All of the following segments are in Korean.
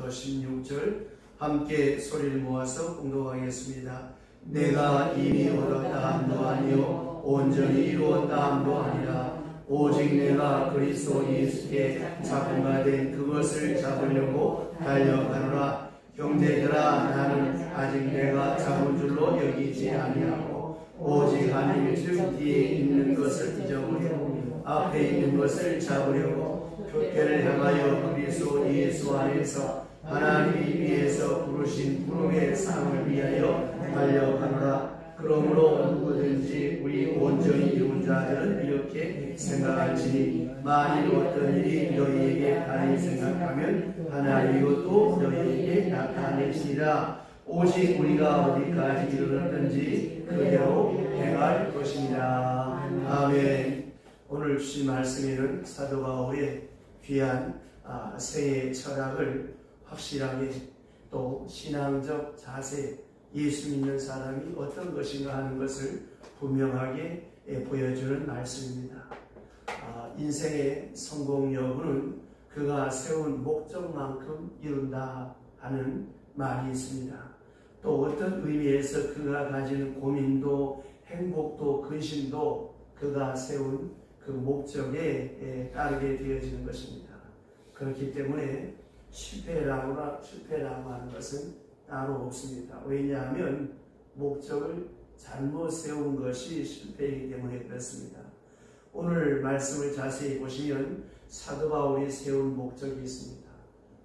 16절 함께 소리를 모아서 공독하겠습니다. 내가 이미 얻었다 함도 아니요 온전히 이루었다 함도 아니라 오직 내가 그리스도 예수께 잡음과 된 그것을 잡으려고 달려가노라. 형제들아, 나는 아직 내가 잡은 줄로 여기지 아니하고 오직 하나님의 즉 뒤에 있는 것을 잊어버리고 앞에 있는 것을 잡으려고 표대를 향하여 그리스도 예수 안에서 하나님이 위에서 부르신 부름의 상을 위하여 달려가노라. 그러므로 누구든지 우리 온전히 이룬 자들은 이렇게 생각할지니 만일 어떤 일이 너희에게 다르게 생각하면 하나님이 또 너희에게 나타내시리라. 오직 우리가 어디까지 이르렀든지 그대로 행할 것이니라. 아멘. 오늘 주신 말씀에는 사도 바울의 귀한 생애 철학을 확실하게 또 신앙적 자세, 예수 믿는 사람이 어떤 것인가 하는 것을 분명하게 보여주는 말씀입니다. 인생의 성공 여부는 그가 세운 목적만큼 이룬다 하는 말이 있습니다. 또 어떤 의미에서 그가 가지는 고민도 행복도 근심도 그가 세운 그 목적에 따르게 되어지는 것입니다. 그렇기 때문에 실패라고 하는 것은 따로 없습니다. 왜냐하면 목적을 잘못 세운 것이 실패이기 때문에 그렇습니다. 오늘 말씀을 자세히 보시면 사도 바울이 세운 목적이 있습니다.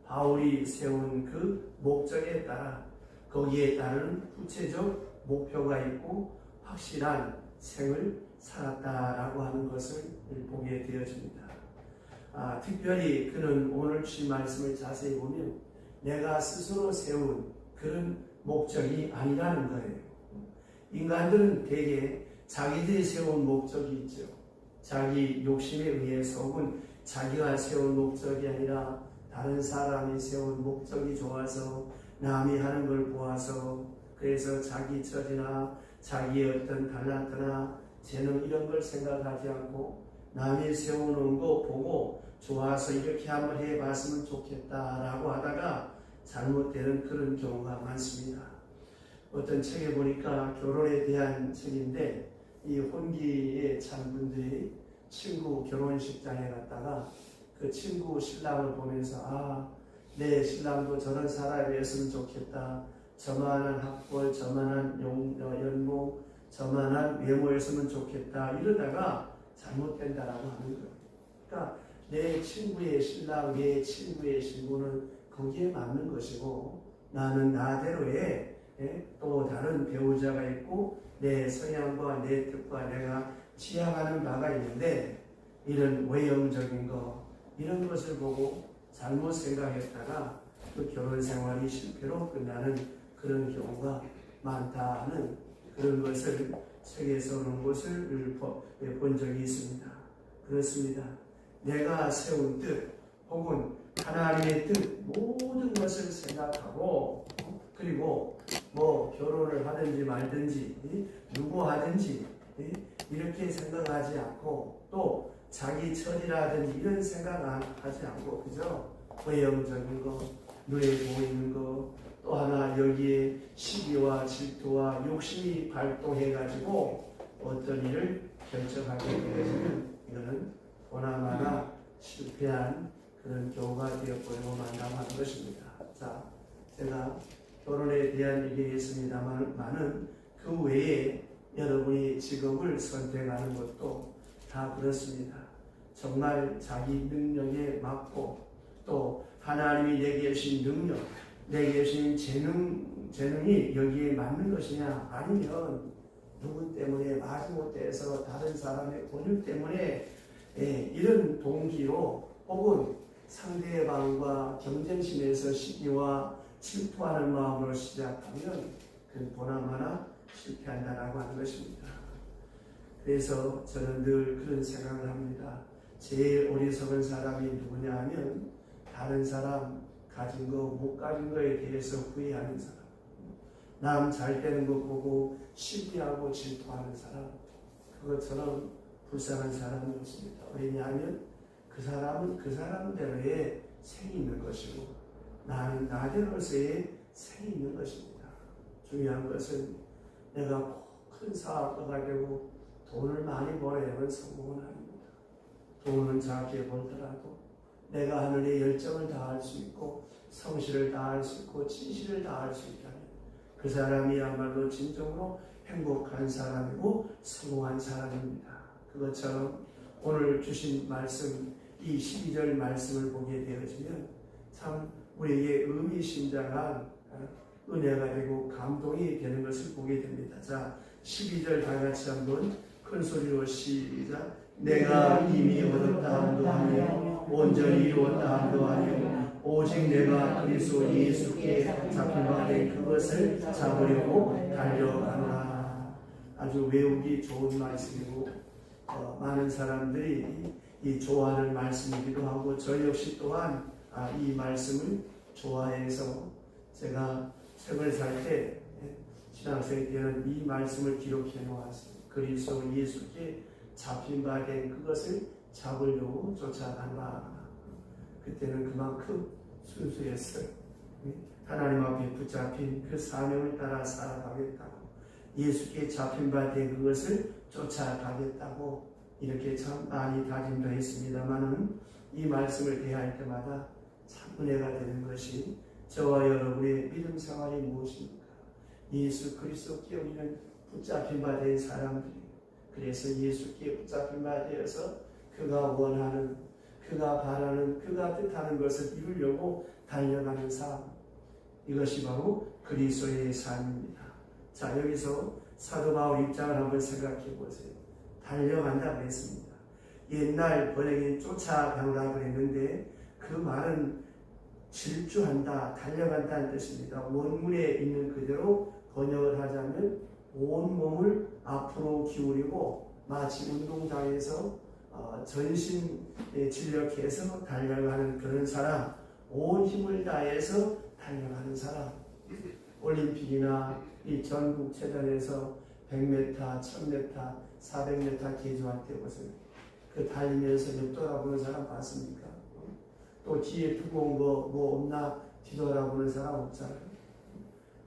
바울이 세운 그 목적에 따라 거기에 따른 구체적 목표가 있고 확실한 생을 살았다라고 하는 것을 보게 되어집니다. 특별히 그는 오늘 주신 말씀을 자세히 보면 내가 스스로 세운 그런 목적이 아니라는 거예요. 인간들은 대개 자기들이 세운 목적이 있죠. 자기 욕심에 의해서 혹은 자기가 세운 목적이 아니라 다른 사람이 세운 목적이 좋아서 남이 하는 걸 보아서 그래서 자기 처지나 자기의 어떤 달란트나 재능 이런 걸 생각하지 않고 남이 세워놓은 거 보고 좋아서 이렇게 한번 해봤으면 좋겠다라고 하다가 잘못되는 그런 경우가 많습니다. 어떤 책에 보니까 결혼에 대한 책인데 이 혼기에 찬 분들이 친구 결혼식장에 갔다가 그 친구 신랑을 보면서 내 신랑도 저런 사람이었으면 좋겠다. 저만한 학벌, 저만한 연봉, 저만한 외모였으면 좋겠다. 이러다가 잘못된다라고 하는 거예요. 그러니까 내 친구의 신랑, 내 친구의 신부는 거기에 맞는 것이고 나는 나대로의 또 다른 배우자가 있고 내 성향과 내 뜻과 내가 지향하는 바가 있는데 이런 외형적인 거 이런 것을 보고 잘못 생각했다가 그 결혼 생활이 실패로 끝나는 그런 경우가 많다는 그런 것을 책에서 온 것을 본 적이 있습니다. 그렇습니다. 내가 세운 뜻 혹은 하나님의 뜻 모든 것을 생각하고 그리고 뭐 결혼을 하든지 말든지 누구 하든지 이렇게 생각하지 않고 또 자기 처지라든지 이런 생각하지 않고 그저 외형적인 거 눈에 보이는 거 또 하나 여기에 시기와 질투와 욕심이 발동해가지고 어떤 일을 결정하게 되어지면 이거는 보나마나 실패한 그런 경우가 되어버리고 만담하는 것입니다. 자, 제가 결혼에 대한 얘기를 했습니다만은 그 외에 여러분이 직업을 선택하는 것도 다 그렇습니다. 정말 자기 능력에 맞고 또 하나님이 내게 주신 능력, 내게 주신 재능이 여기에 맞는 것이냐 아니면 누구 때문에 마지못해서 다른 사람의 권유 때문에 이런 동기로 혹은 상대방과 경쟁심에서 시기와 질투하는 마음으로 시작하면 그건 보나마나 실패한다라고 하는 것입니다. 그래서 저는 늘 그런 생각을 합니다. 제일 어리석은 사람이 누구냐 하면 다른 사람 가진 거 못 가진 거에 대해서 후회하는 사람, 남 잘 되는 거 보고 시기하고 질투하는 사람, 그것처럼 불쌍한 사람이 없습니다. 왜냐하면 그 사람은 그 사람대로의 생이 있는 것이고 나는 나대로서의 생이 있는 것입니다. 중요한 것은 내가 큰 사업가 가지고 돈을 많이 벌어야만 성공은 아닙니다. 돈은 작게 벌더라도 내가 하늘의 열정을 다할 수 있고 성실을 다할 수 있고 진실을 다할 수 있다면 그 사람이야말로 진정으로 행복한 사람이고 성공한 사람입니다. 그것처럼 오늘 주신 말씀, 이 12절 말씀을 보게 되어지면 참 우리에게 의미심장한 은혜가 되고 감동이 되는 것을 보게 됩니다. 자, 12절 다 같이 한번 큰 소리로 시작. 내가 이미 얻었다 함도 아니요 온전히 이루었다 함도 아니요 오직 내가 그리스도 예수께 잡힌 바 된 그것을 잡으려고 달려가노라. 아주 외우기 좋은 말씀이고 많은 사람들이 이 좋아하는 말씀이기도 하고 저 역시 또한 이 말씀을 좋아해서 제가 책을 살 때 신학생 때는 이 말씀을 기록해 놓았습니다. 그리스도 예수께 잡힌 바 된 그것을 잡으려고 쫓아간다. 그때는 그만큼 순수했어요. 하나님 앞에 붙잡힌 그 사명을 따라 살아가겠다고, 예수께 잡힌 바 된 그것을 쫓아가겠다고 이렇게 참 많이 다짐도 했습니다만은 이 말씀을 대할 때마다 참 은혜가 되는 것이 저와 여러분의 믿음 생활이 무엇입니까? 예수 그리스도께 우리는 붙잡힌 바 된 사람들이, 그래서 예수께 붙잡힌 바 되어서 그가 원하는, 그가 바라는, 그가 뜻하는 것을 이루려고 달려가는 삶, 이것이 바로 그리스도의 삶입니다. 자, 여기서 사도 바울 입장을 한번 생각해 보세요. 달려간다 그랬습니다. 옛날 번역에 쫓아간다 그랬는데 그 말은 질주한다, 달려간다는 뜻입니다. 원문에 있는 그대로 번역을 하자면 온 몸을 앞으로 기울이고 마치 운동장에서 전신에 진력해서 달려가는 그런 사람, 온 힘을 다해서 달려가는 사람. 올림픽이나 이 전국체전에서 100m, 1000m, 400m 개조할 때 보세요. 그 달리면서 옆 돌아보는 사람 봤습니까? 또 뒤에 두꺼운 거 뭐 없나 뒤돌아보는 사람 없잖아요.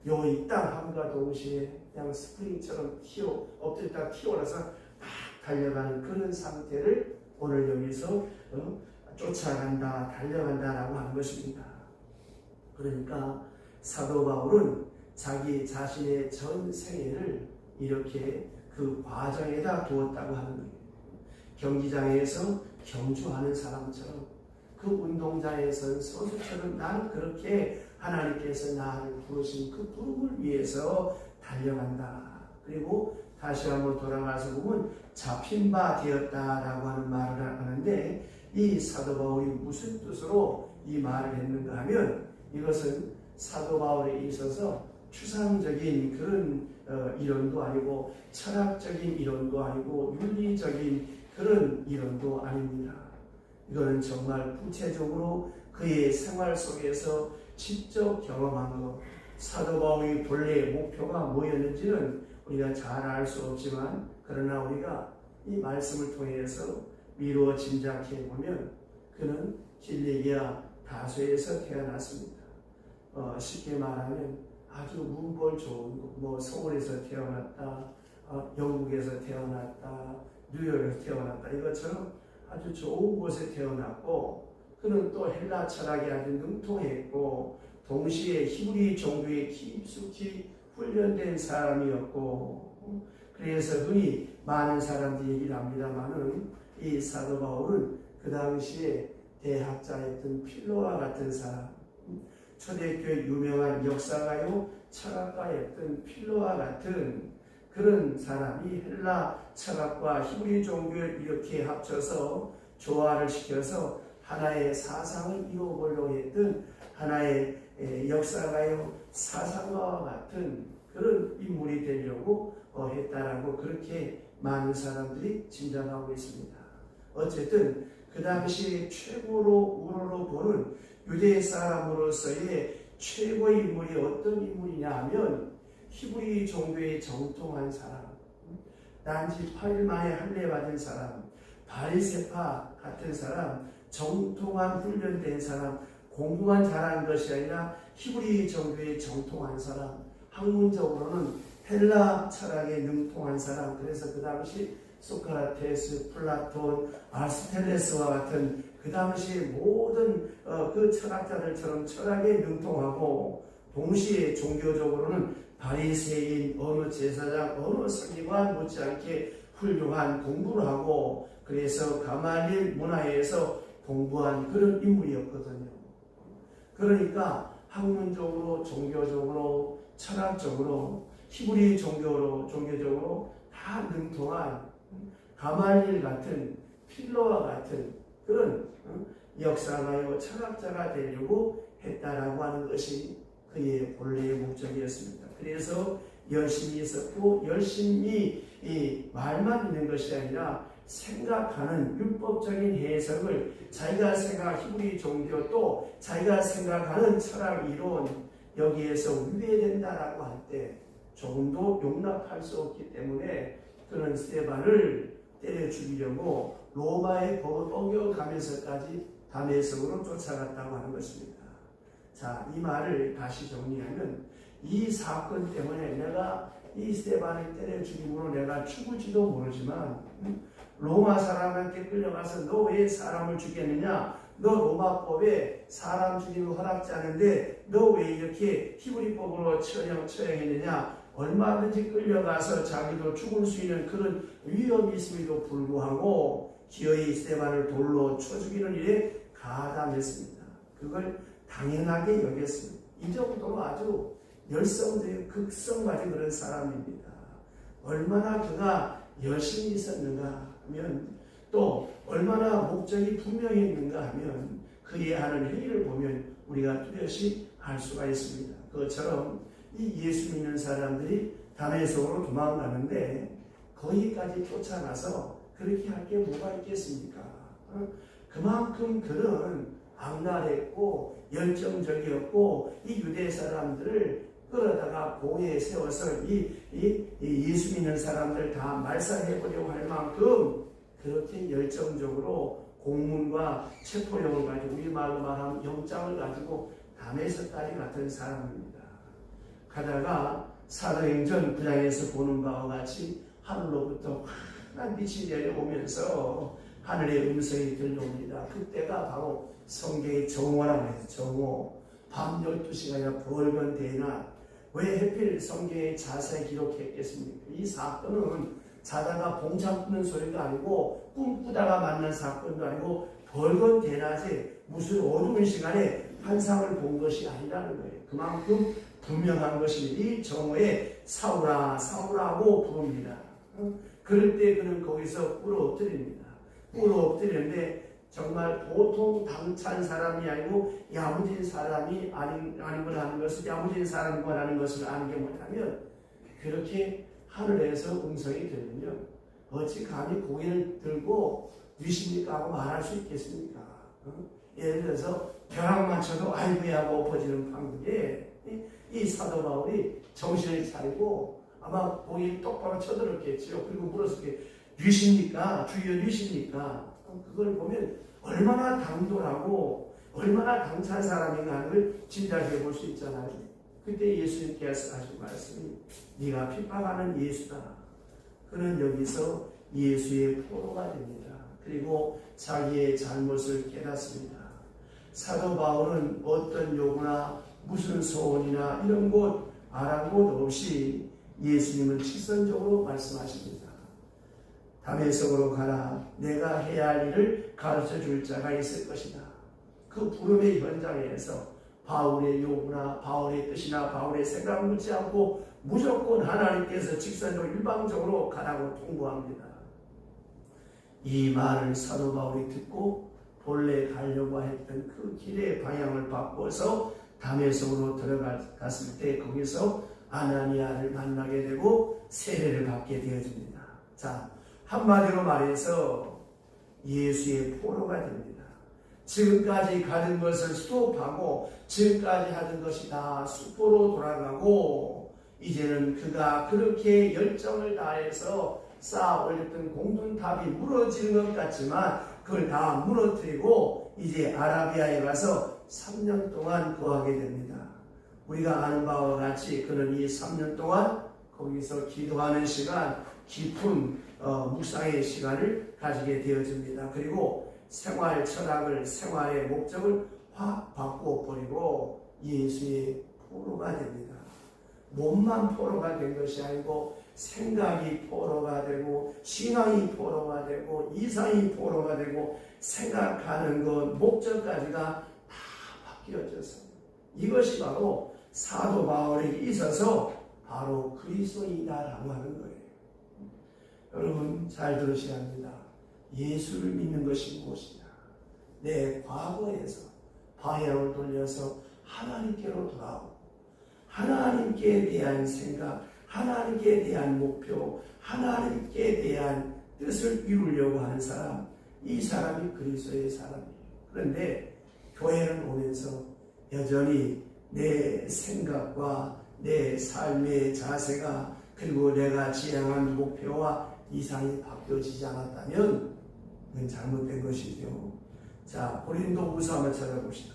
이 땅 함과 동시에 그냥 스프링처럼 엎드렸다 튀어올라서 막 달려가는 그런 상태를 오늘 여기서 쫓아간다, 달려간다라고 하는 것입니다. 그러니까 사도 바울은 자기 자신의 전 생애를 이렇게 그 과정에다 두었다고 하는 거예요. 경기장에서 경주하는 사람처럼, 그 운동장에서 선수처럼 나는 그렇게 하나님께서 나를 부르신 그 부름을 위해서 달려간다. 그리고 다시 한번 돌아가서 보면 잡힌 바 되었다라고 하는 말을 하는데, 이 사도 바울이 무슨 뜻으로 이 말을 했는가 하면, 이것은 사도 바울에 있어서 추상적인 그런 이론도 아니고 철학적인 이론도 아니고 윤리적인 그런 이론도 아닙니다. 이거는 정말 구체적으로 그의 생활 속에서 직접 경험한 것. 사도 바울의 본래 목표가 뭐였는지는 우리가 잘 알 수 없지만, 그러나 우리가 이 말씀을 통해서 미루어 짐작해 보면 그는 길리기아 다소에서 태어났습니다. 쉽게 말하면 아주 문벌 좋은 곳, 뭐 서울에서 태어났다, 영국에서 태어났다, 뉴욕에서 태어났다, 이것처럼 아주 좋은 곳에 태어났고, 그는 또 헬라 철학에 아주 능통했고 동시에 히브리 종교에 깊숙이 훈련된 사람이었고, 그래서 흔히 많은 사람들이 얘기를 합니다만은 이 사도 바울은 그 당시에 대학자였던 필로와 같은 사람, 초대교회 유명한 역사가요 철학가였던 필로와 같은 그런 사람이 헬라 철학과 히브리 종교를 이렇게 합쳐서 조화를 시켜서 하나의 사상을 이루어보려고 했던 하나의 역사가요 사상가와 같은 그런 인물이 되려고 했다라고 그렇게 많은 사람들이 짐작하고 있습니다. 어쨌든 그 당시 최고로 우러러 보는 유대 사람으로서의 최고의 인물이 어떤 인물이냐 하면 히브리 종교에 정통한 사람, 단지 8일 만에 할례 받은 사람, 바리새파 같은 사람, 정통한 훈련된 사람, 공부만 잘하는 것이 아니라 히브리 종교에 정통한 사람, 학문적으로는 헬라 철학에 능통한 사람, 그래서 그 당시 소크라테스, 플라톤, 아리스토텔레스와 같은 그 당시 모든 그 철학자들처럼 철학에 능통하고, 동시에 종교적으로는 바리새인, 어느 제사장, 어느 서기관 못지않게 훌륭한 공부를 하고, 그래서 가말리엘 문화에서 공부한 그런 인물이었거든요. 그러니까 학문적으로, 종교적으로, 철학적으로, 히브리 종교적으로 다 능통한 가말리엘 같은, 필로와 같은 그런 역사가요, 철학자가 되려고 했다라고 하는 것이 그의 본래의 목적이었습니다. 그래서 열심히 있었고, 열심히 이 말만 있는 것이 아니라 생각하는 율법적인 해석을 자기가 생각한 히브리 종교, 또 자기가 생각하는 철학 이론, 여기에서 위배된다라고 할 때 조금도 용납할 수 없기 때문에 그는 스데반을 때려 죽이려고 로마의 법을 어겨가면서까지 다메섹으로 쫓아갔다고 하는 것입니다. 자, 이 말을 다시 정리하면, 이 사건 때문에 내가 이 스데반을 때려 죽임으로 내가 죽을지도 모르지만, 로마 사람한테 끌려가서 너 왜 사람을 죽였느냐? 너 로마법에 사람 죽이는 거 허락지 않은데 너 왜 이렇게 히브리법으로 처형했느냐? 얼마든지 끌려가서 자기도 죽을 수 있는 그런 위험이 있음에도 불구하고 기어이 스데반을 돌로 쳐 죽이는 일에 가담했습니다. 그걸 당연하게 여겼습니다. 이 정도로 아주 열성적인 극성 가진 그런 사람입니다. 얼마나 그가 열심히 있었는가 하면, 또 얼마나 목적이 분명했는가 하면 그의 하는 행위를 보면 우리가 뚜렷이 알 수가 있습니다. 그것처럼 이 예수 믿는 사람들이 다메섹으로 도망가는데 거기까지 쫓아가서 그렇게 할 게 뭐가 있겠습니까? 그만큼 그는 악랄했고 열정적이었고, 이 유대 사람들을 끌어다가 보호에 세워서 이 예수 믿는 사람들 다 말살해보려고 할 만큼 그렇게 열정적으로 공문과 체포령을 가지고, 우리말로 말하면 영장을 가지고 다메섹까지 갔던 사람입니다. 가다가 사도행전 9장에서 보는 바와 같이 하늘로부터 환한 빛이 내려오면서 하늘의 음성이 들려옵니다. 그때가 바로 성경의 정오라고 해서 정오, 밤 12시가 아니라 벌건 대낮. 왜 하필 성경에 자세히 기록했겠습니까? 이 사건은 자다가 봉창 부는 소리가 아니고 꿈꾸다가 만난 사건도 아니고 벌건 대낮에 무슨 어두운 시간에 환상을 본 것이 아니라는 거예요. 그만큼 분명한 것입니다. 이 정오에 사울아 사울아고 부릅니다. 그럴 때 그는 거기서 꿇어 엎드립니다. 꿇어 엎드리는데 정말 보통 당찬 사람이 아니고 야무진 사람이 아닌 걸 하는 것을, 야무진 사람이라는 것을 아는 게 뭐냐면, 그렇게 하늘에서 음성이 들리면 어찌 감히 고개를 들고 위십니까 하고 말할 수 있겠습니까? 예를 들어서 벼락만 쳐도 아이고야 하고 엎어지는 방법에 이 사도 바울이 정신을 차리고 아마 고개를 똑바로 쳐들었겠죠. 그리고 물었을 때 뉘십니까? 주여 뉘십니까? 그걸 보면 얼마나 당돌하고 얼마나 당찬 사람인가 하는 걸 짐작해 볼 수 있잖아요. 그때 예수님께서 하신 말씀이 네가 핍박하는 예수다. 그는 여기서 예수의 포로가 됩니다. 그리고 자기의 잘못을 깨닫습니다. 사도 바울은 어떤 요구나 무슨 소원이나 이런 곳 아랑곳 없이 예수님은 직선적으로 말씀하십니다. 다메섹으로 가라. 내가 해야 할 일을 가르쳐 줄 자가 있을 것이다. 그 부름의 현장에서 바울의 요구나 바울의 뜻이나 바울의 생각 묻지 않고 무조건 하나님께서 직선적으로 일방적으로 가라고 통보합니다. 이 말을 사도 바울이 듣고 본래 가려고 했던 그 길의 방향을 바꿔서 다메섹으로 들어갔을 때 거기서 아나니아를 만나게 되고 세례를 받게 되어집니다. 자, 한마디로 말해서 예수의 포로가 됩니다. 지금까지 가는 것을 스톱하고 지금까지 하던 것이 다 수포로 돌아가고, 이제는 그가 그렇게 열정을 다해서 쌓아 올렸던 공든탑이 무너지는 것 같지만 그걸 다 무너뜨리고 이제 아라비아에 가서 3년 동안 거하게 됩니다. 우리가 아는 바와 같이 그는 이 3년 동안 거기서 기도하는 시간, 깊은 묵상의 시간을 가지게 되어집니다. 그리고 생활 철학을, 생활의 목적을 확 바꾸어 버리고 예수의 포로가 됩니다. 몸만 포로가 된 것이 아니고 생각이 포로가 되고 신앙이 포로가 되고 이상이 포로가 되고 생각하는 것 목적까지가 다 바뀌어져서 이것이 바로 사도 바울에게 있어서 바로 그리스도이다라고 하는 거예요. 여러분 잘 들으셔야 합니다. 예수를 믿는 것이 무엇이냐? 내 과거에서 방향을 돌려서 하나님께로 돌아오고 하나님께 대한 생각, 하나님께 대한 목표, 하나님께 대한 뜻을 이루려고 하는 사람, 이 사람이 그리스도의 사람이에요. 그런데 교회는 오면서 여전히 내 생각과 내 삶의 자세가 그리고 내가 지향한 목표와 이상이 바뀌어지지 않았다면 그건 잘못된 것이죠. 자, 고린도후서 한번 찾아봅시다.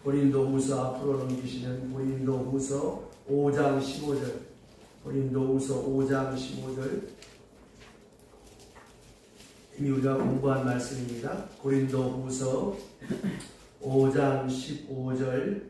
고린도후서 앞으로 넘기시면 고린도후서 5장 15절, 고린도후서 5장 15절, 이미 우리가 공부한 말씀입니다. 고린도후서 5장 15절,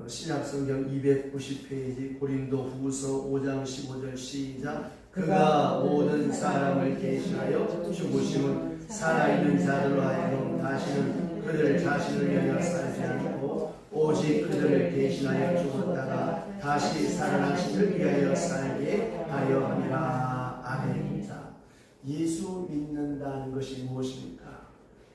신약성경 290페이지 고린도후서 5장 15절 시작. 그가 모든 사람을 대신하여 죽으심은 살아있는 자들로 하여금 다시는 그들 자신을 위하여 살지 않고 오직 그들을 대신하여 죽었다가 다시 살아나시를 위하여 살게 하여 함이라. 아멘. 자, 예수 믿는다는 것이 무엇입니까?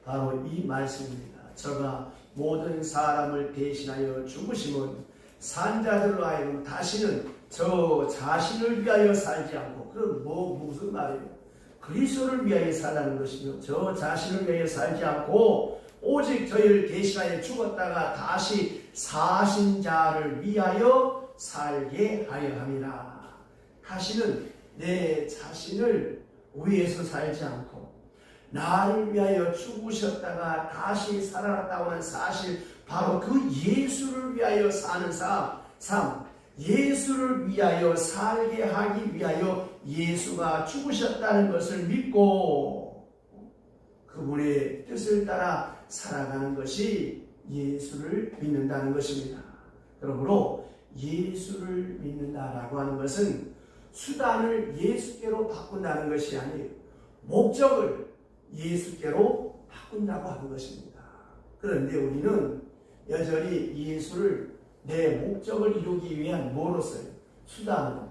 바로 이 말씀입니다. 저가 모든 사람을 대신하여 죽으심은 산 자들로 하여금 다시는 저 자신을 위하여 살지 않고, 그럼 무슨 말이에요? 그리스도를 위하여 살라는 것이며 저 자신을 위하여 살지 않고 오직 저희를 대신하여 죽었다가 다시 사신 자를 위하여 살게 하여 함이라. 다시는 내 자신을 위해서 살지 않고 나를 위하여 죽으셨다가 다시 살아났다고 하는 사실, 바로 그 예수를 위하여 사는 삶, 예수를 위하여 살게 하기 위하여 예수가 죽으셨다는 것을 믿고 그분의 뜻을 따라 살아가는 것이 예수를 믿는다는 것입니다. 그러므로 예수를 믿는다라고 하는 것은 수단을 예수께로 바꾼다는 것이 아니에요. 목적을 예수께로 바꾼다고 하는 것입니다. 그런데 우리는 여전히 예수를 내 목적을 이루기 위한 뭐로서요? 수단으로.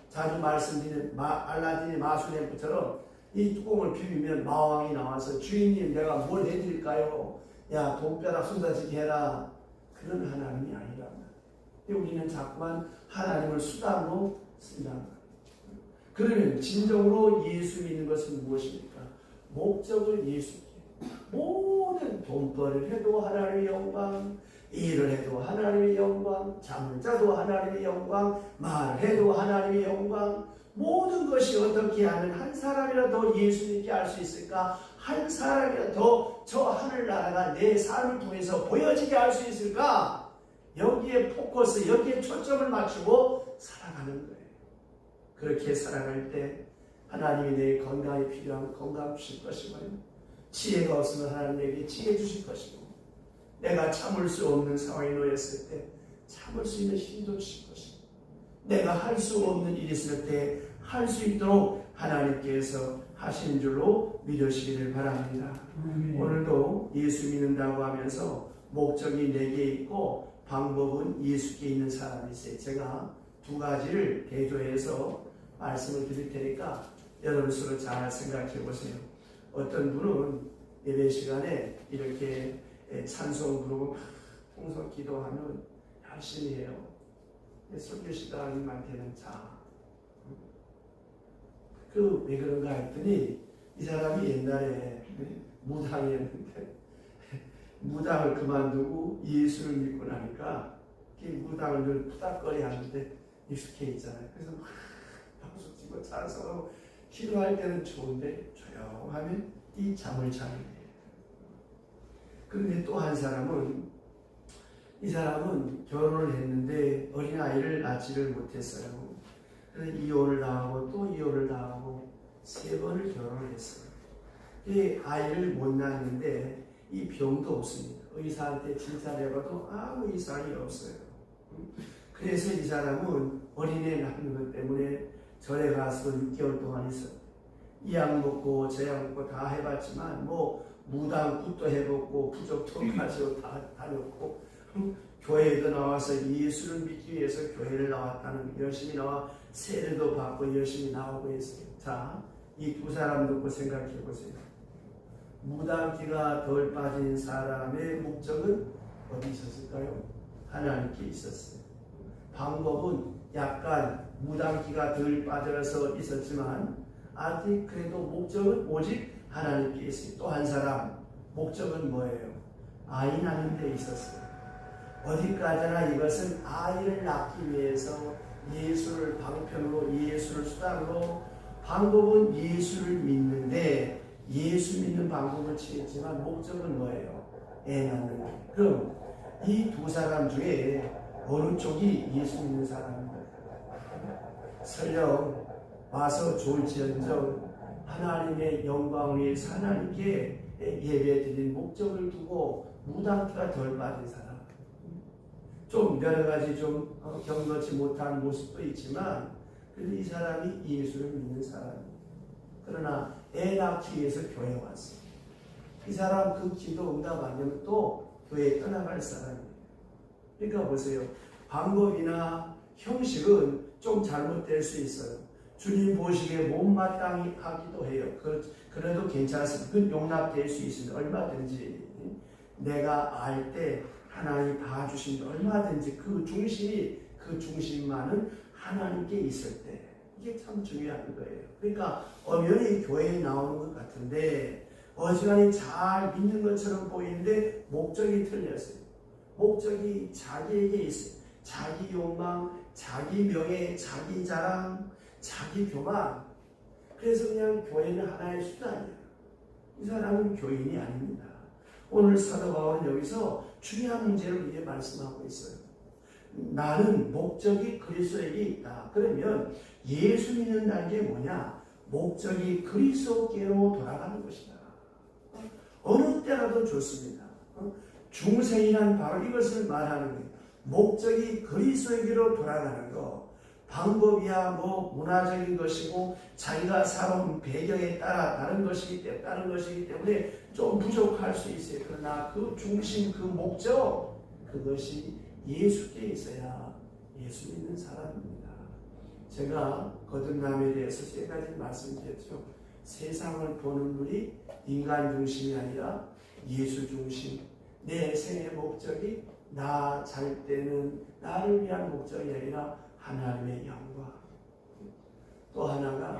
자주 말씀드리는 알라딘의 마술램프처럼 이 뚜껑을 비비면 마왕이 나와서 주인님 내가 뭘 해드릴까요? 야 돈벼락 쏟아지게 해라. 그런 하나님이 아니란 말이에요. 우리는 자꾸만 하나님을 수단으로 쓴단 말이에요. 그러면 진정으로 예수 믿는 것은 무엇입니까? 목적을 예수께. 모든 돈벌이를 해도 하나님의 영광, 일을 해도 하나님의 영광, 잠을 자도 하나님의 영광, 말을 해도 하나님의 영광, 모든 것이 어떻게 하면 한 사람이라도 예수 믿게 할 수 있을까? 한 사람이라도 저 하늘나라가 내 삶을 통해서 보여지게 할 수 있을까? 여기에 포커스, 여기에 초점을 맞추고 살아가는 거예요. 그렇게 살아갈 때 하나님이 내 건강이 필요하면 건강 주실 것이고요. 지혜가 없으면 하나님에게 지혜 주실 것이고, 내가 참을 수 없는 상황에 놓였을 때 참을 수 있는 힘도 주실 것이고, 내가 할 수 없는 일이 있을 때 할 수 있도록 하나님께서 하신 줄로 믿으시기를 바랍니다. 오늘도 예수 믿는다고 하면서 목적이 내게 있고 방법은 예수께 있는 사람이 있어요. 제가 두 가지를 대조해서 말씀을 드릴 테니까 여러분 서로 잘 생각해 보세요. 어떤 분은 예배 시간에 이렇게 찬송 부르고 통성 기도하면 열심히 해요. 설교 시간한테는 왜 그런가 했더니 이 사람이 옛날에 무당이었는데 무당을 그만두고 예수를 믿고 나니까 무당을 늘 푸닥거리 하는데 익숙해 있잖아요. 그래서 막 박수 치고 찬송하고 기도할 때는 좋은데 조용하면 이 잠을 자게 돼요. 그런데 또 한 사람은, 이 사람은 결혼을 했는데 어린아이를 낳지를 못했어요. 그래서 이혼을 당하고 또 이혼을 당하고 3번을 결혼을 했어요. 이 아이를 못 낳는데 이 병도 없습니다. 의사한테 진찰을 해봐도 아무 이상이 없어요. 그래서 이 사람은 어린애 낳는 것 때문에 절에 가서 6개월 동안 있었어요. 이 약 먹고 저 약 먹고 다 해봤지만 뭐 무당굿도 해봤고 부적통까지도 다 다녔고 교회에도 나와서 예수를 믿기 위해서 교회를 나왔다는, 열심히 나와 세례도 받고 열심히 나오고 했어요. 자, 이 두 사람 놓고 생각해 보세요. 무당기가 덜 빠진 사람의 목적은 어디 있었을까요? 하나님께 있었어요. 방법은 약간 무당기가 덜 빠져서 있었지만 아직 그래도 목적은 오직 하나님께 있어요. 또 한 사람 목적은 뭐예요? 아이 낳는 데 있었어요. 어디까지나 이것은 아이를 낳기 위해서 예수를 방편으로, 예수를 수단으로, 방법은 예수를 믿는데 예수 믿는 방법을 취했지만 목적은 뭐예요? 애 낳는 거예요. 그럼 이 두 사람 중에 어느 쪽이 예수 믿는 사람인가요? 설령 와서 좋을지언정 하나님의 영광을 위해서 하나님께 예배 드린 목적을 두고 무당기가 덜 빠진 사람, 좀 여러 가지 좀 경건치 못한 모습도 있지만 그래도 이 사람이 예수를 믿는 사람이에요. 그러나 애 낳기 위해서 교회에 왔어요. 이 사람 그 기도 응답 안 되면 또 교회에 떠나갈 사람이에요. 그러니까 보세요. 방법이나 형식은 좀 잘못될 수 있어요. 주님 보시기에 못마땅히 하기도 해요. 그래도 괜찮습니다. 그건 용납될 수 있습니다. 얼마든지. 내가 알 때 하나님이 봐주신다. 얼마든지 그 중심이, 그 중심만은 하나님께 있을 때. 이게 참 중요한 거예요. 그러니까 엄연히 교회에 나오는 것 같은데 어지간히 잘 믿는 것처럼 보이는데 목적이 틀렸어요. 목적이 자기에게 있어요. 자기 욕망, 자기 명예, 자기 자랑, 자기 교만. 그래서 그냥 교회는 하나의 수단이에요. 이 사람은 교인이 아닙니다. 오늘 사도 바울은 여기서 중요한 문제를 이제 말씀하고 있어요. 나는 목적이 그리스도에게 있다. 그러면 예수 믿는다는 게 뭐냐? 목적이 그리스도께로 돌아가는 것이다. 어느 때라도 좋습니다. 중생이란 바로 이것을 말하는 거예요. 목적이 그리스도에게로 돌아가는 거. 방법이야 뭐 문화적인 것이고 자기가 살아온 배경에 따라 다른 것이기 때문에 좀 부족할 수 있어요. 그러나 그 중심, 그 목적, 그것이 예수께 있어야 예수 믿는 사람입니다. 제가 거듭남에 대해서 3가지 말씀드렸죠. 세상을 보는 눈이 인간 중심이 아니라 예수 중심. 내 생의 목적이 나 잘 때는 나를 위한 목적이 아니라 하나님의 영광. 또 하나가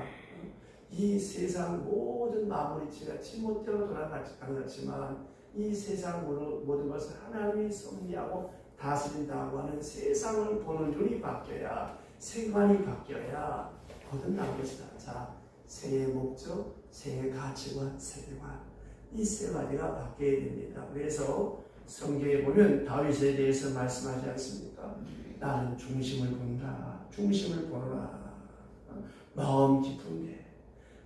이 세상 모든 마무리치가 지못대로 돌아갔지만 이 세상 모든 것을 하나님이 섭리하고 다스린다고 하는 세상을 보는 눈이 바뀌어야, 세관이 바뀌어야 거듭난 것이다. 자, 생의 목적, 생의 가치관, 세계관, 이 3가지가 바뀌어야 됩니다. 그래서 성경에 보면 다윗에 대해서 말씀하지 않습니까? 나는 중심을 본다. 중심을 보노라. 마음 깊은데.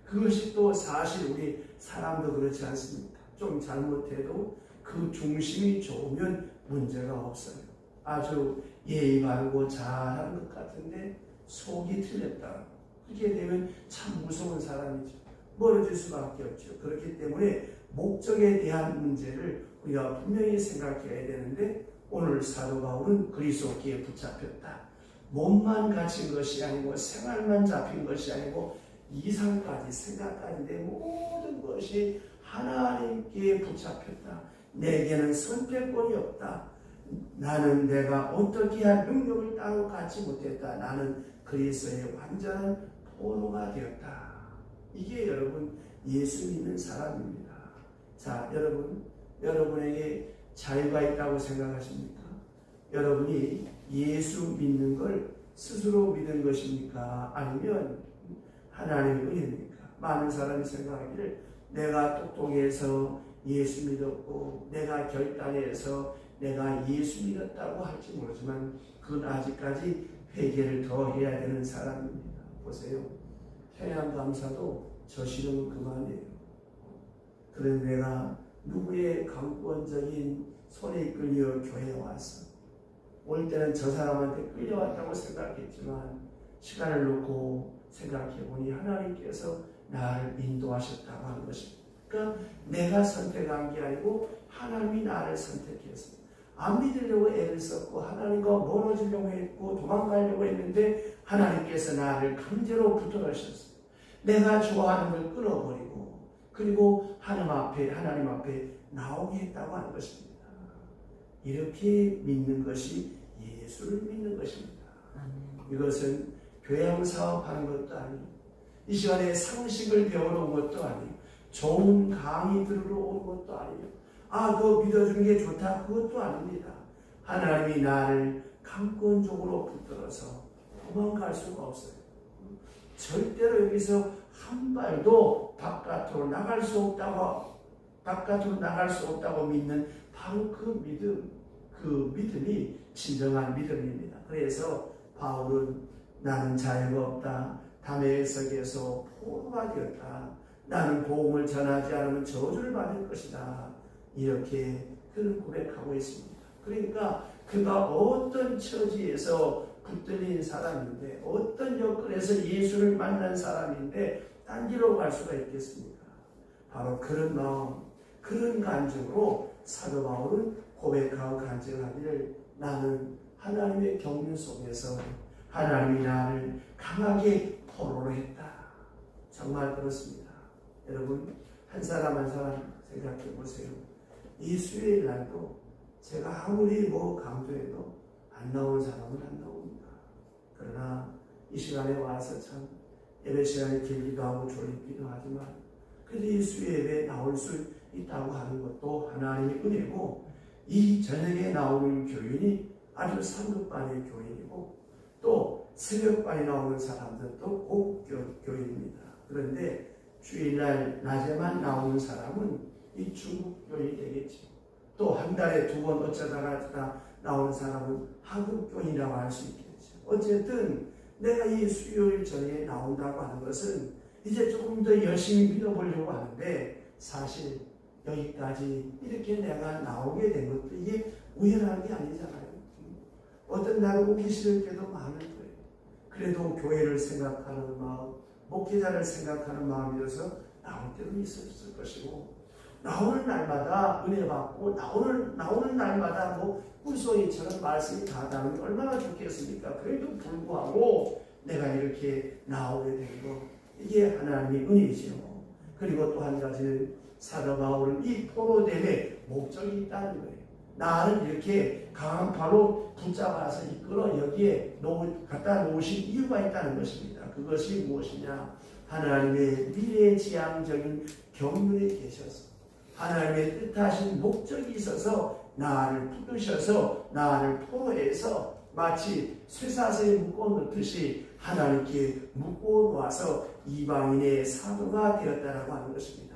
그것이 또 사실 우리 사람도 그렇지 않습니까? 좀 잘못해도 그 중심이 좋으면 문제가 없어요. 아주 예의 바르고 잘하는 것 같은데 속이 틀렸다. 그렇게 되면 참 무서운 사람이죠. 멀어질 수밖에 없죠. 그렇기 때문에 목적에 대한 문제를 우리가 분명히 생각해야 되는데 오늘 사도 바울은 그리스도께 붙잡혔다. 몸만 갇힌 것이 아니고 생활만 잡힌 것이 아니고 이상까지 생각까지 내 모든 것이 하나님께 붙잡혔다. 내게는 선택권이 없다. 나는 내가 어떻게 할 능력을 따로 갖지 못했다. 나는 그리스도의 완전한 포로가 되었다. 이게 여러분 예수 믿는 사람입니다. 자, 여러분에게 자유가 있다고 생각하십니까? 여러분이 예수 믿는 걸 스스로 믿은 것입니까? 아니면 하나님의 은혜입니까? 많은 사람이 생각하기를 내가 똑똑해서 예수 믿었고 내가 결단해서 내가 예수 믿었다고 할지 모르지만 그건 아직까지 회개를 더 해야 되는 사람입니다. 보세요. 평양감사도 저시는 그만이에요. 그런데 내가 누구의 강권적인 손에 끌려 교회에 왔어. 올 때는 저 사람한테 끌려왔다고 생각했지만 시간을 놓고 생각해보니 하나님께서 나를 인도하셨다고 하는 것입니다. 그러니까 내가 선택한 게 아니고 하나님이 나를 선택했습니다. 안 믿으려고 애를 썼고 하나님과 멀어지려고 했고 도망가려고 했는데 하나님께서 나를 강제로 붙들으셨어요. 내가 좋아하는 걸 끊어버리고 그리고 하나님 앞에 나오게 했다고 하는 것입니다. 이렇게 믿는 것이 예수를 믿는 것입니다. 이것은 교양 사업하는 것도 아니고 이 시간에 상식을 배우러 온 것도 아니고 좋은 강의 들으러 온 것도 아니고 그거 믿어주는 게 좋다 그것도 아닙니다. 하나님이 나를 강권적으로 붙들어서 도망갈 수가 없어요. 절대로 여기서 한 발도 바깥으로 나갈 수 없다고 믿는 바로 그 믿음이 진정한 믿음입니다. 그래서 바울은 나는 자유가 없다. 담의 석에서 포로가 되었다. 나는 복음을 전하지 않으면 저주를 받을 것이다. 이렇게 그는 고백하고 있습니다. 그러니까 그가 어떤 처지에서 붙들린 사람인데 어떤 여건에서 예수를 만난 사람인데 딴 길로 갈 수가 있겠습니까? 바로 그런 마음, 그런 간증으로 사도 바울은 고백하고 간증하기를 나는 하나님의 경륜 속에서 하나님이 나를 강하게 포로로 했다. 정말 그렇습니다. 여러분 한 사람 한 사람 생각해 보세요. 이 수요일 날도 제가 아무리 강조해도 안 나오는 사람은 안 나옵니다. 그러나 이 시간에 와서 참 예배 시간이 길기도 하고 졸리기도 하지만 그래도 이 수요일에 나올 수 있다고 하는 것도 하나님의 은혜고 이 저녁에 나오는 교인이 아주 상급반의 교인이고 또 새벽반에 나오는 사람들도 꼭 교인입니다. 그런데 주일날 낮에만 나오는 사람은 이 중국 교인이 되겠죠. 또 한 달에 2번 어쩌다가 나오는 사람은 한국 교인이라고 할 수 있겠죠. 어쨌든 내가 이 수요일 전에 나온다고 하는 것은 이제 조금 더 열심히 믿어보려고 하는데 사실 여기까지 이렇게 내가 나오게 된 것도 이게 우연한 게 아니잖아요. 어떤 날은 오기 싫을 때도 많을 거예요. 그래도 교회를 생각하는 마음, 목회자를 생각하는 마음이어서 나올 때도 있었을 것이고 나오는 날마다 은혜 받고 나오는 날마다 꿀송이처럼 말씀이 다 닿으면 얼마나 좋겠습니까? 그래도 불구하고 내가 이렇게 나오게 된 거 이게 하나님의 은혜지요. 그리고 또 한 가지는 사도 바울은 이 포로됨의 목적이 있다는 거예요. 나를 이렇게 강한 발로 붙잡아서 이끌어 여기에 갖다 놓으신 이유가 있다는 것입니다. 그것이 무엇이냐? 하나님의 미래지향적인 경륜에 계셔서 하나님의 뜻하신 목적이 있어서 나를 부르셔서 나를 포로해서 마치 쇠사슬에 묶어놓듯이 하나님께 묶어놓아서 이방인의 사도가 되었다라고 하는 것입니다.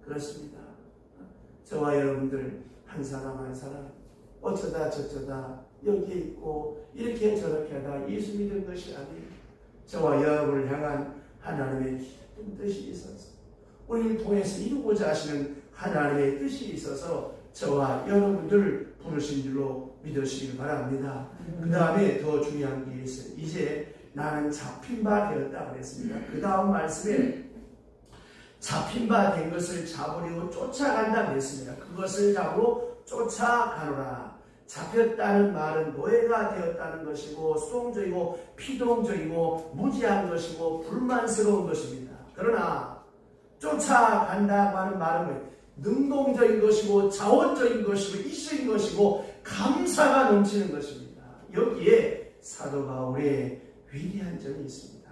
그렇습니다. 저와 여러분들 한 사람 한 사람 어쩌다 저쩌다 여기에 있고 이렇게 저렇게 하다 예수 믿은 것이 아니에요. 저와 여러분을 향한 하나님의 깊은 뜻이 있어서 우리를 통해서 이루고자 하시는 하나님의 뜻이 있어서 저와 여러분들을 부르신 줄로 믿으시길 바랍니다. 그 다음에 더 중요한 게 있어요. 이제 나는 잡힌 바 되었다 그랬습니다. 그 다음 말씀에 잡힌 바 된 것을 잡으려고 쫓아간다 그랬습니다. 그것을 잡으러 쫓아가노라. 잡혔다는 말은 노예가 되었다는 것이고 수동적이고 피동적이고 무지한 것이고 불만스러운 것입니다. 그러나 쫓아간다고 하는 말은 능동적인 것이고 자원적인 것이고 이적인 것이고 감사가 넘치는 것입니다. 여기에 사도 바울의 위대한 점이 있습니다.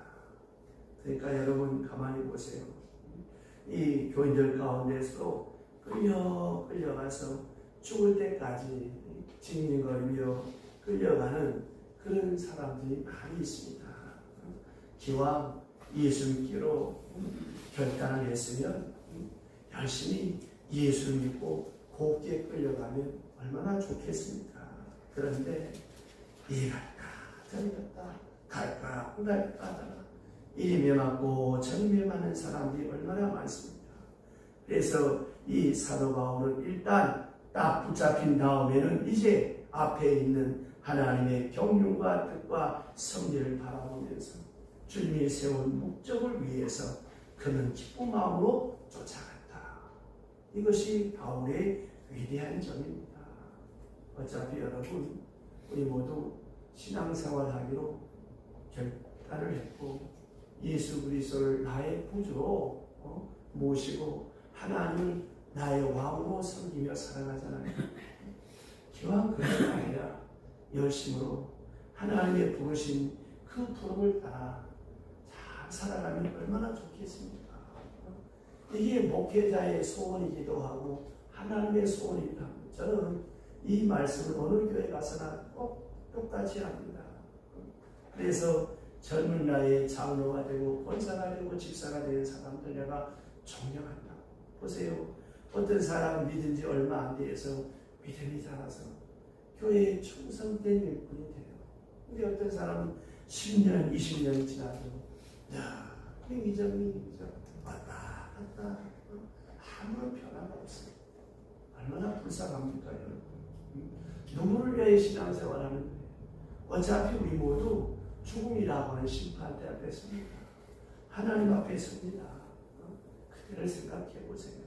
그러니까 여러분 가만히 보세요. 이 교인들 가운데서 끌려가서 죽을 때까지 징징거리며 끌려가는 그런 사람들이 많이 있습니다. 기왕 예수 믿기로 결단을 했으면 열심히 예수를 믿고 곱게 끌려가면 얼마나 좋겠습니까? 그런데 이리 갈까 저리 갈까 안 갈까 하다가 이리 매맞고 저리 매맞는 사람들이 얼마나 많습니까? 그래서 이 사도 바울은 일단 딱 붙잡힌 다음에는 이제 앞에 있는 하나님의 경륜과 뜻과 섭리를 바라보면서 주님이 세운 목적을 위해서 그는 기쁜 마음으로 쫓아갔다. 이것이 바울의 위대한 점입니다. 어차피 여러분 우리 모두 신앙생활하기로 결단을 했고 예수 그리스도를 나의 구주로 모시고 하나님을 나의 왕으로 섬기며 살아가잖아요. 기왕 그런 게 아니라 열심으로 하나님의 부르신 그 부름을 따라 잘 살아가면 얼마나 좋겠습니까? 이게 목회자의 소원이기도 하고 하나님의 소원이기도 합니다. 저는 이 말씀을 어느 교회 가서나 꼭 똑같이 합니다. 그래서 젊은 나이에 장로가 되고 권사가 되고 집사가 된 사람들 내가 존경한다. 보세요. 어떤 사람은 믿은 지 얼마 안 돼서 믿음이 자라서 교회에 충성된 일꾼이 돼요. 근데 어떤 사람은 10년, 20년 지나도 믿음 왔다 갔다 아무런 변화가 없어요. 얼마나 불쌍합니까 여러분. 누구를 위해 신앙생활 하는데 어차피 우리 모두 죽음이라고 하는 심판대 앞에 섭니다. 하나님 앞에 섭니다. 그때를 생각해 보세요.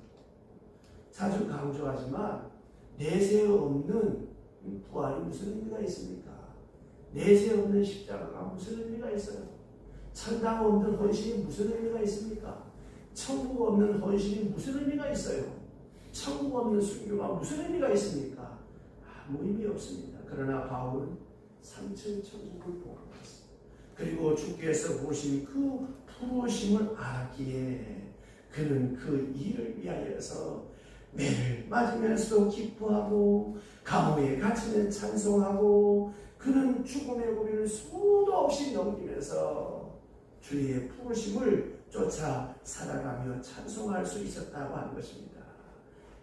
자주 강조하지만 내세 없는 부활이 무슨 의미가 있습니까? 내세 없는 십자가가 무슨 의미가 있어요? 천당 없는 헌신이 무슨 의미가 있습니까? 천국 없는 헌신이 무슨 의미가 있어요? 천국 없는 순교가 무슨 의미가 있습니까? 아무 의미 없습니다. 그러나 바울은 3층 천국을 보고 있습니다. 그리고 주께서 보신 그 부르심을 알았기에 그는 그 일을 위하여서 매를 맞으면서도 기뻐하고 감옥에 갇히면 찬송하고 그는 죽음의 고비를 수도 없이 넘기면서 주의 부르심을 쫓아 살아가며 찬송할 수 있었다고 하는 것입니다.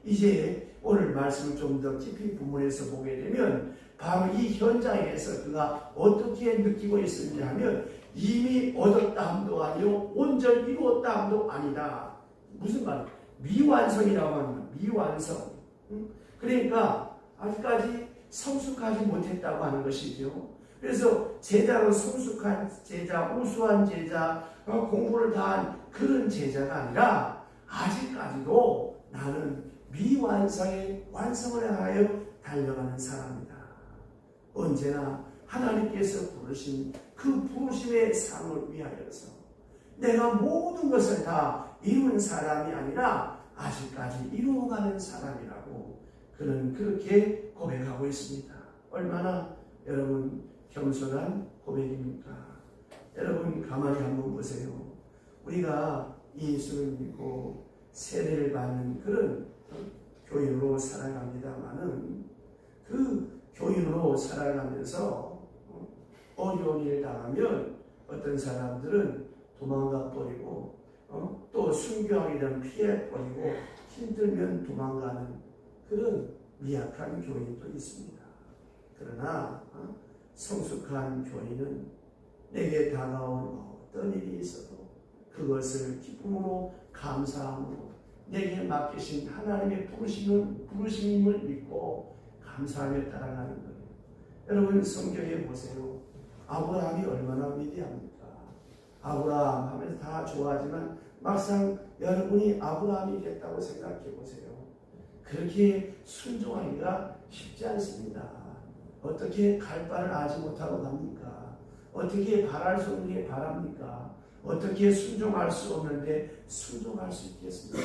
이제 오늘 말씀을 좀 더 깊이 부문에서 보게 되면 바로 이 현장에서 그가 어떻게 느끼고 있었냐 하면 이미 얻었다 함도 아니요 온전히 이루었다 함도 아니다. 무슨 말이에요? 미완성이라고 합니다. 미완성. 그러니까 아직까지 성숙하지 못했다고 하는 것이죠. 그래서 제자로 성숙한 제자, 우수한 제자, 공부를 다한 그런 제자가 아니라 아직까지도 나는 미완성의 완성을 향하여 달려가는 사람이다. 언제나 하나님께서 부르신 그 부르심의 상을 위하여서 내가 모든 것을 다 이룬 사람이 아니라 아직까지 이루어가는 사람이라고 그는 그렇게 고백하고 있습니다. 얼마나 여러분 겸손한 고백입니까? 여러분 가만히 한번 보세요. 우리가 예수를 믿고 세례를 받는 그런 교인으로 살아갑니다마는 그 교인으로 살아가면서 어려운 일을 당하면 어떤 사람들은 도망가 버리고 또 순교하게 되면 피해 버리고 힘들면 도망가는 그런 미약한 교인도 있습니다. 그러나 성숙한 교인은 내게 다가온 어떤 일이 있어도 그것을 기쁨으로 감사함으로 내게 맡기신 하나님의 부르심임을 믿고 감사하며 따라가는 거예요. 여러분 성경에 보세요. 아브라함이 얼마나 위대합니까? 아브라함 하면서 다 좋아하지만 막상 여러분이 아브라함이 됐다고 생각해 보세요. 그렇게 순종하기가 쉽지 않습니다. 어떻게 갈 바를 아지 못하고 갑니까? 어떻게 바랄 수 없는 게 바랍니까? 어떻게 순종할 수 없는데 순종할 수 있겠습니까?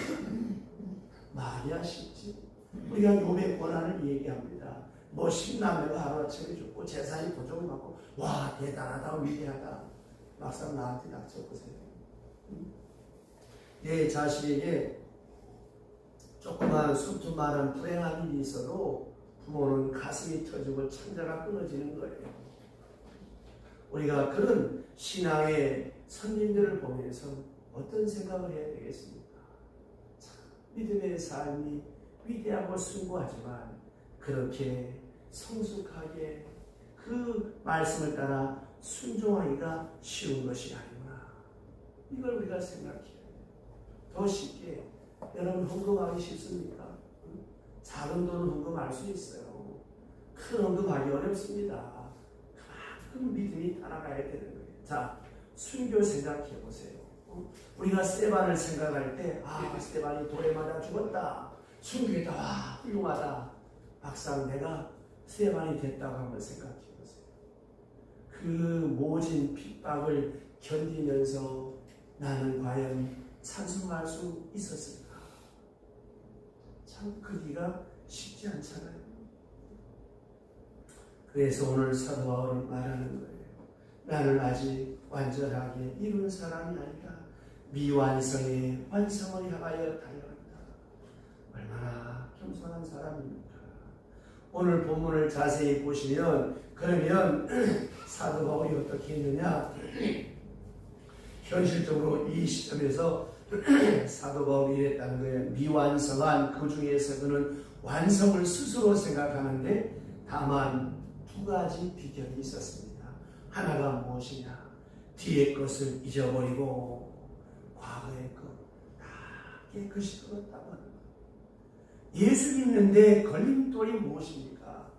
말이야 쉽지. 우리가 욥의 고난을 얘기합니다. 뭐 10남매가 하루아침에 죽고 재산이 도적을 받고 와 대단하다 위대하다. 막상 나한테 닥쳐보세요. 내 자식에게 조그만 숨투만한 불행한 일이 있어도 부모는 가슴이 터지고 창자가 끊어지는 거예요. 우리가 그런 신앙의 선진들을 보면서 어떤 생각을 해야 되겠습니까? 믿음의 삶이 위대하고 숭고하지만 그렇게 성숙하게 그 말씀을 따라 순종하기가 쉬운 것이 아니구나. 이걸 우리가 생각해야 돼요. 더 쉽게 여러분 헌금하기 쉽습니까? 작은 돈 헌금할 수 있어요. 큰 헌금하기 어렵습니다. 그만큼 믿음이 따라가야 되는 거예요. 자, 순교 생각해 보세요. 우리가 스테반을 생각할 때, 스테반이 돌에 맞아 죽었다. 순교했다. 와, 훌륭하다. 막상 내가 스테반이 됐다고 한번 생각해 보세요. 그 모진 핍박을 견디면서 나는 과연 찬송할 수 있었을까? 참 그 길가 쉽지 않잖아요. 그래서 오늘 사도 바울은 말하는 거예요. 나는 아직 완전하게 이룬 사람이 아니라 미완성의 완성을 향하여 달려간다. 얼마나 겸손한 사람입니까? 오늘 본문을 자세히 보시면 그러면 사도 바울이 어떻게 했느냐? 현실적으로 이 시점에서 사도 바울이 이랬다는 거예요. 미완성한 그 중에서 그는 완성을 스스로 생각하는데 다만 두 가지 비결이 있었습니다. 하나가 무엇이냐? 뒤의 것을 잊어버리고 과거의 것 다 깨끗이 끊었다고 하는 거예요. 예수 믿는데 걸림돌이 무엇입니까?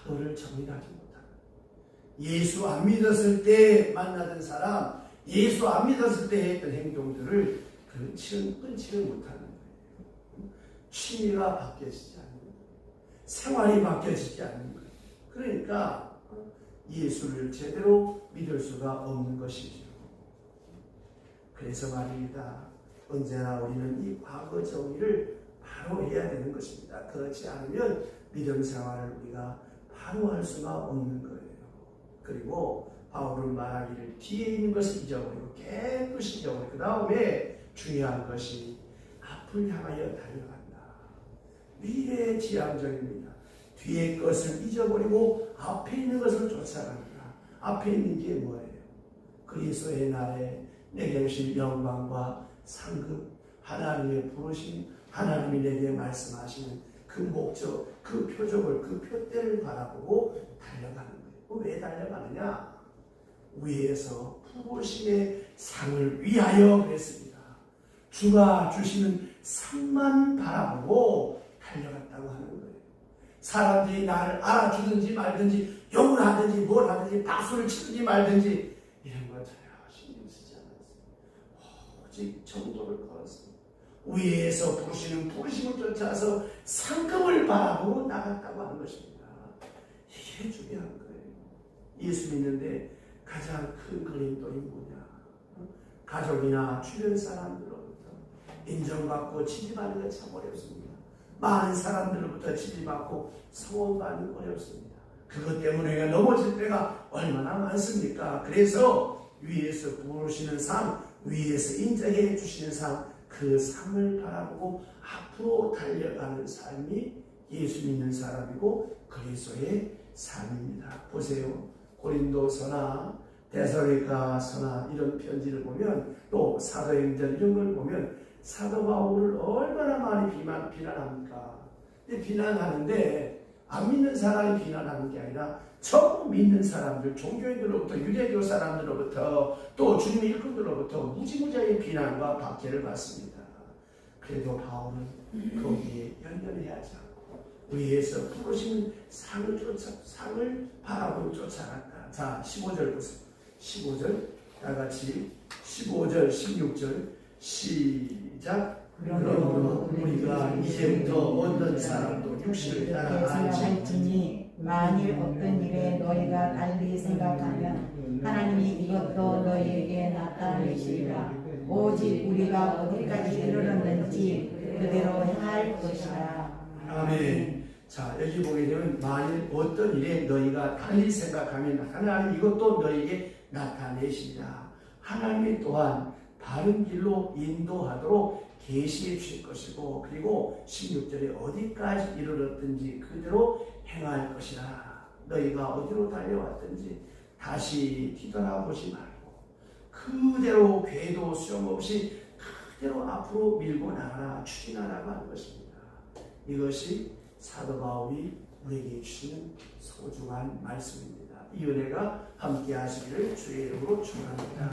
과거를 정리하지 못하는 거예요. 예수 안 믿었을 때 만나던 사람, 예수 안 믿었을 때 했던 행동들을 끊지를 못하는 거예요. 취미가 바뀌어지지 않는 거예요. 생활이 바뀌어지지 않는 거예요. 그러니까 예수를 제대로 믿을 수가 없는 것이죠. 그래서 말입니다. 언제나 우리는 이 과거 정리를 바로 해야 되는 것입니다. 그렇지 않으면 믿음 생활을 우리가 바로 할 수가 없는 거예요. 그리고 바울은 말하기를 뒤에 있는 것을 잊어버리고 깨끗이 잊어버리고 그 다음에 중요한 것이 앞을 향하여 달려간다. 미래의 지향적입니다. 뒤의 것을 잊어버리고 앞에 있는 것을 쫓아간다. 앞에 있는 게 뭐예요? 그리스도의 날에 내게 주신 영광과 상급, 하나님의 부르심, 하나님이 내게 말씀하시는 그 목적, 그 표적을, 그 표대를 바라보고 달려가는 거예요. 왜 달려가느냐? 위에서 부르심의 상을 위하여 그랬습니다. 주가 주시는 상만 바라보고 달려갔다고 하는 거예요. 사람들이 나를 알아주든지 말든지 욕을 하든지 뭘 하든지 박수를 치든지 말든지 이런 거 전혀 신경 쓰지 않았어요. 오직 정도를 걸었습니다. 위에서 부르시는 부르심을 쫓아서 상급을 바라보고 나갔다고 하는 것입니다. 이게 중요한 거예요. 예수 믿는데 가장 큰 걸림돌이 뭐냐? 가족이나 주변 사람들로부터 인정받고 지지받는 건 참 어렵습니다. 많은 사람들로부터 지지받고 성원받는 건 어렵습니다. 그것 때문에 넘어질 때가 얼마나 많습니까? 그래서 위에서 부르시는 상, 위에서 인정해 주시는 상, 그 상을 바라보고 앞으로 달려가는 삶이 예수 믿는 사람이고 그리스도의 삶입니다. 보세요. 고린도서나 데살로니가서나 이런 편지를 보면 또 사도행전 이런 걸 보면 사도 바울을 얼마나 많이 비난합니까? 비난하는데 안 믿는 사람이 비난하는 게 아니라 전부 믿는 사람들, 종교인들로부터 유대교 사람들로부터 또 주님의 일꾼들로부터 무지무지하게 비난과 박해를 받습니다. 그래도 바울은 거기에 연연해하지 않고 위에서 부르시는 상을 바라보고 쫓아간다. 자, 15절 보세요. 15절 다 같이 15절 16절 시작. 그러므로 우리가 이제부터 어떤 사람도 육신을 따라 알지니 만일 어떤 일에 너희가 달리 생각하면 하나님이 이것도 너희에게 나타내시리라. 오직 우리가 어디까지 이르렀는지 그대로 행할 것이라. 아멘. 자, 여기 보게 되면 만일 어떤 일에 너희가 달리 생각하면 하나님 이것도 너희에게 나타내시리라. 하나님이 또한 바른 길로 인도하도록 계시해 주실 것이고 그리고 16절에 어디까지 이르렀든지 그대로 행할 것이라. 너희가 어디로 달려왔든지 다시 뒤돌아보지 말고 그대로 궤도 수용 없이 그대로 앞으로 밀고 나가라, 추진하라고 하는 것입니다. 이것이 사도 바울이 우리에게 주시는 소중한 말씀입니다. 이 은혜가 함께 하시기를 주의 이름으로 축원합니다.